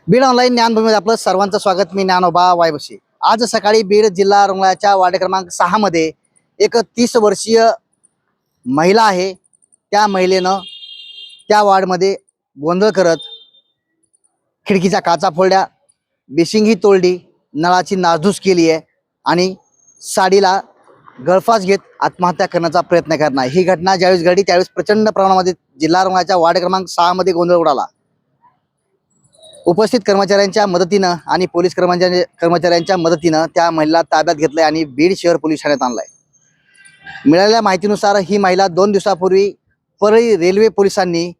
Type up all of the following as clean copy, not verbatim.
Beed online ज्ञानभूमीमध्ये आपलं सर्वांचं स्वागत. मी ज्ञानोबा वायबशी. आज सकाळी बीड जिल्हा रुग्णालयाच्या वार्ड क्रमांक 6 मध्ये एक 30 वर्षीय महिला आहे. त्या महिलेनं त्या वार्डमध्ये गोंधळ करत खिडकीच्या काचा फोडल्या, बेसिंगही तोडली, नळाची नासधूस केली आहे आणि साडीला गळफास घेत आत्महत्या करण्याचा प्रयत्न करणार. ही घटना ज्यावेळेस घडली त्यावेळेस प्रचंड प्रमाणामध्ये जिल्हा रुग्णालयाच्या वार्ड क्रमांक 6 मध्ये गोंधळ उडाला. उपस्थित कर्मचाऱ्यांच्या मदतीनं आणि पोलीस कर्मचाऱ्यांच्या मदतीनं त्या महिलेला ताब्यात घेतलंय आणि बीड शहर पोलीस ठाण्यात आणलाय. मिळालेल्या माहितीनुसार ही महिला 2 दिवसापूर्वी परळी रेल्वे पोलिसांनी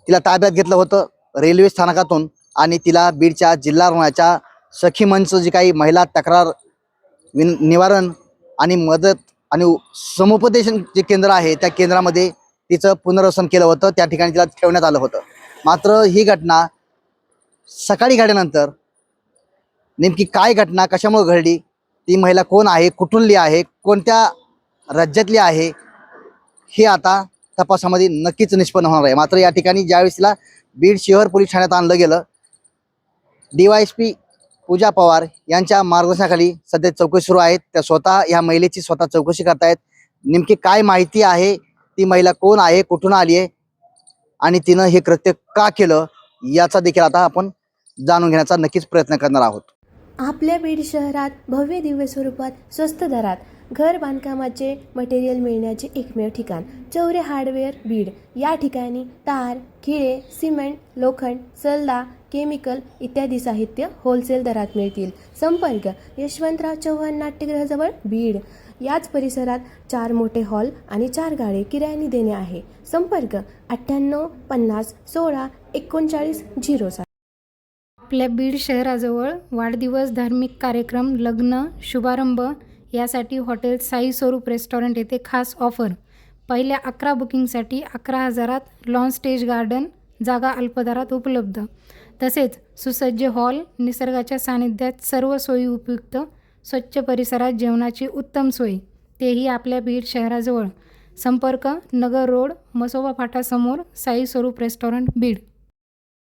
तिला ताब्यात घेतलं होतं रेल्वे स्थानकातून आणि तिला बीडच्या जिल्हा रुग्णालयाच्या सखी मंच जी काही महिला तक्रार निवारण आणि मदत आणि समुपदेशन जे केंद्र आहे त्या केंद्रामध्ये तिचं पुनर्वसन केलं होतं. त्या ठिकाणी तिला ठेवण्यात आलं होतं. मात्र ही घटना सकाळी घडल्यानंतर नेमकी काय घटना कशामुळे घडली, ती महिला कोण आहे, कुठूनली आहे, कोणत्या राज्यातली आहे, हे आता तपासामध्ये नक्कीच निष्पन्न होणार आहे. मात्र या ठिकाणी ज्यावेळेस तिला बीड शहर पोलीस ठाण्यात आणलं गेलं, DYSP पूजा पवार यांच्या मार्गदर्शनाखाली सध्या चौकशी सुरू आहे. त्या स्वतः या महिलेची स्वतः चौकशी करतायत. नेमकी काय माहिती आहे, ती महिला कोण आहे, कुठून आली आहे आणि तिनं हे कृत्य का केलं याचा देखील आता आपण जाणून घेण्याचा नक्कीच प्रयत्न करणार आहोत. आपल्या बीड शहरात भव्य दिव्य स्वरूपात स्वस्त दरात घर बांधकामाचे मटेरियल मिळण्याचे एकमेव ठिकाण चौरे हार्डवेअर बीड. या ठिकाणी तार, खिळे, सिमेंट, लोखंड, सल्ला, केमिकल इत्यादी साहित्य होलसेल दरात मिळतील. संपर्क यशवंतराव चव्हाण नाट्यगृहाजवळ बीड. याच परिसरात 4 मोठे हॉल आणि 4 गाळे किरायाने देणे आहे. संपर्क 98 50 16 39 07. आपल्या बीड शहराजवळ वाढदिवस, धार्मिक कार्यक्रम, लग्न, शुभारंभ यासाठी हॉटेल साई स्वरूप रेस्टॉरंट येथे खास ऑफर. पहिल्या 11 बुकिंगसाठी 11,000त लॉन स्टेज गार्डन, जागा अल्पदरात उपलब्ध. तसेच सुसज्ज हॉल, निसर्गाच्या सानिध्यात सर्व सोयी उपयुक्त, स्वच्छ परिसरात जेवणाची उत्तम सोय, तेही आपल्या बीड शहराजवळ. संपर्क नगर रोड, मसोबा फाटा समोर, साई स्वरूप रेस्टॉरंट बीड.